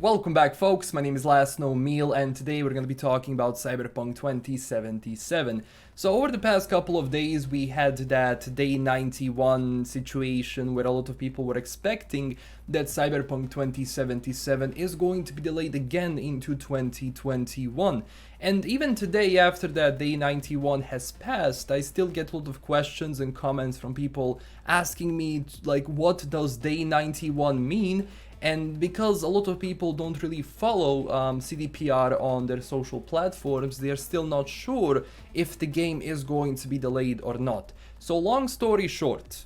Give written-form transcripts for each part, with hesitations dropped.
Welcome back, folks. My name is LastKnownMeal, and today we're going to be talking about Cyberpunk 2077. So over the past couple of days, we had that day 91 situation where a lot of people were expecting that Cyberpunk 2077 is going to be delayed again into 2021. And even today, after that day 91 has passed, I still get a lot of questions and comments from people asking me, like, what does day 91 mean? And because a lot of people don't really follow CDPR on their social platforms, they're still not sure if the game is going to be delayed or not. So long story short,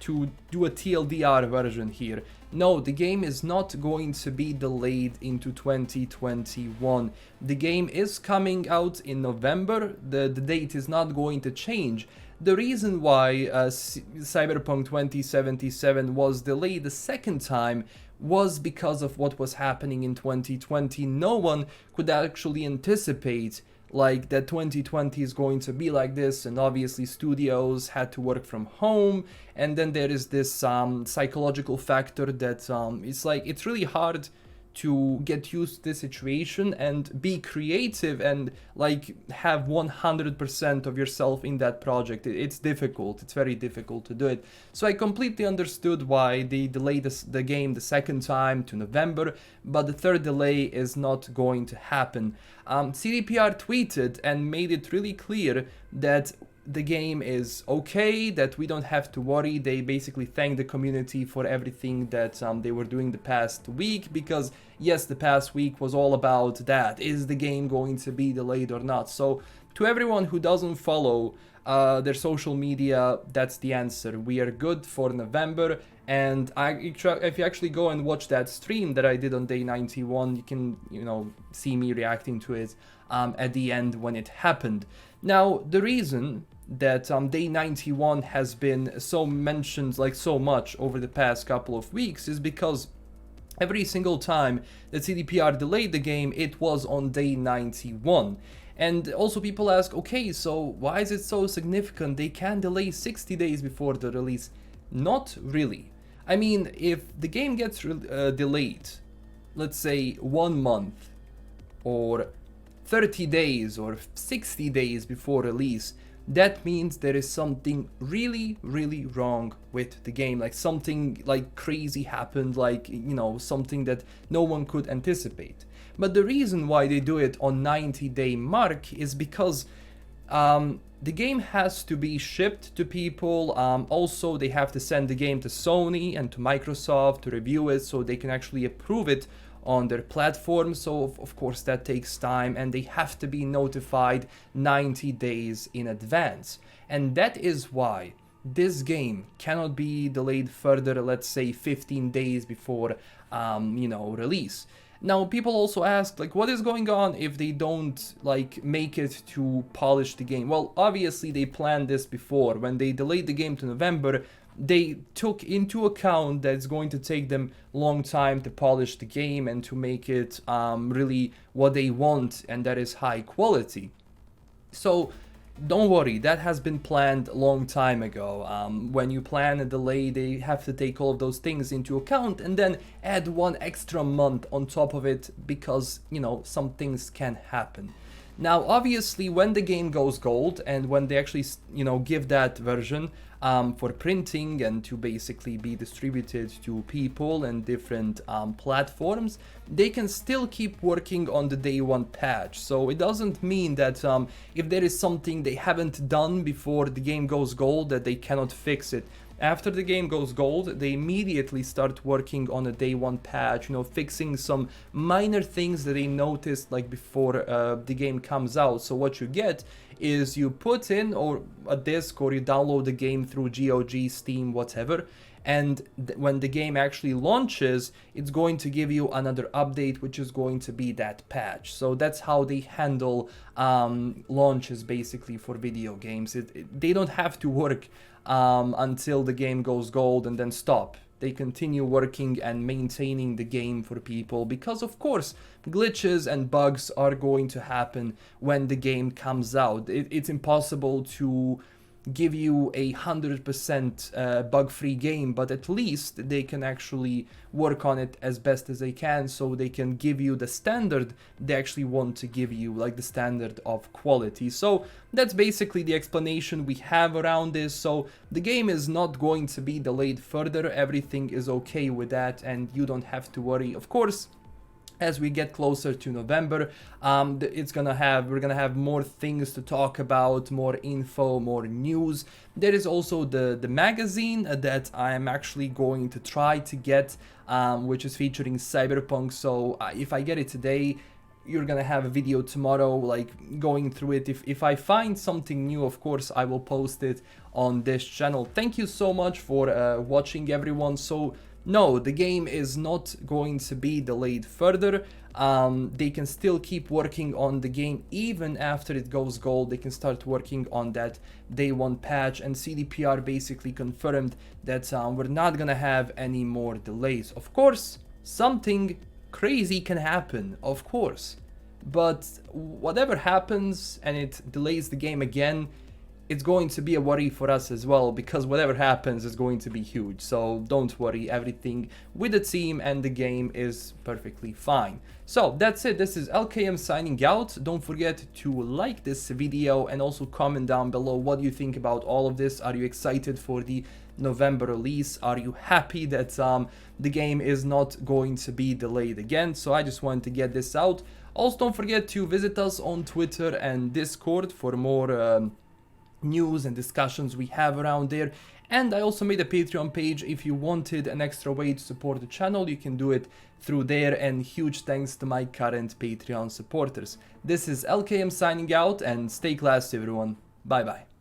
to do a TLDR version here, no, the game is not going to be delayed into 2021. The game is coming out in November. The date is not going to change. The reason why Cyberpunk 2077 was delayed the second time was because of what was happening in 2020. No one could actually anticipate like that 2020 is going to be like this, and obviously studios had to work from home, and then there is this psychological factor that it's really hard to get used to this situation and be creative and like have 100% of yourself in that project. It's difficult. It's very difficult to do it. So I completely understood why they delayed the game the second time to November, but the third delay is not going to happen. CDPR tweeted and made it really clear that the game is okay, that we don't have to worry. They basically thanked the community for everything that they were doing the past week, because yes, the past week was all about that. Is the game going to be delayed or not? So to everyone who doesn't follow their social media, that's the answer. We are good for November. And if you actually go and watch that stream that I did on day 91, you can, see me reacting to it at the end when it happened. Now, the reason that day 91 has been so mentioned, like so much over the past couple of weeks, is because every single time that CDPR delayed the game, it was on day 91. And also people ask, okay, so why is it so significant? They can delay 60 days before the release. Not really. I mean, if the game gets delayed, let's say 1 month or 30 days or 60 days before release, that means there is something really, really wrong with the game. Like something like crazy happened, like, something that no one could anticipate. But the reason why they do it on 90-day mark is because the game has to be shipped to people. Also, they have to send the game to Sony and to Microsoft to review it so they can actually approve it on their platform. So of course that takes time, and they have to be notified 90 days in advance. And that is why this game cannot be delayed further, let's say 15 days before release. Now, people also ask, like, what is going on if they don't, like, make it to polish the game? Well, obviously, they planned this before. When they delayed the game to November, they took into account that it's going to take them a long time to polish the game and to make it really what they want, and that is high quality. So don't worry, that has been planned a long time ago. When you plan a delay, they have to take all of those things into account and then add 1 extra month on top of it because, some things can happen. Now, obviously, when the game goes gold and when they actually, give that version for printing and to basically be distributed to people and different platforms, they can still keep working on the day 1 patch. So it doesn't mean that if there is something they haven't done before the game goes gold, that they cannot fix it. After the game goes gold, they immediately start working on a day 1 patch, fixing some minor things that they noticed like before the game comes out. So what you get is you put in or a disc or you download the game through GOG, Steam, whatever, and when the game actually launches, it's going to give you another update, which is going to be that patch. So that's how they handle launches basically for video games. They don't have to work until the game goes gold and then stop. They continue working and maintaining the game for people because, of course, glitches and bugs are going to happen when the game comes out. It's impossible to give you 100% bug-free game, but at least they can actually work on it as best as they can, so they can give you the standard they actually want to give you, like the standard of quality. So that's basically the explanation we have around this. So the game is not going to be delayed further, everything is okay with that, and you don't have to worry. Of course, as we get closer to November, we're gonna have more things to talk about, more info, more news. There is also the magazine that I'm actually going to try to get, which is featuring Cyberpunk. So if I get it today, you're gonna have a video tomorrow, like going through it. If I find something new, of course I will post it on this channel. Thank you so much for watching, everyone. So no, the game is not going to be delayed further. They can still keep working on the game even after it goes gold. They can start working on that day one patch, and CDPR basically confirmed that we're not gonna have any more delays. Of course, something crazy can happen, of course, but whatever happens and it delays the game again, it's going to be a worry for us as well, because whatever happens is going to be huge. So don't worry, everything with the team and the game is perfectly fine. So that's it, this is LKM signing out. Don't forget to like this video and also comment down below what you think about all of this. Are you excited for the November release? Are you happy that the game is not going to be delayed again? So I just wanted to get this out. Also, don't forget to visit us on Twitter and Discord for more news and discussions we have around there. And I also made a Patreon page. If you wanted an extra way to support the channel, you can do it through there, and huge thanks to my current Patreon supporters. This is LKM signing out, and stay classy, everyone. Bye bye.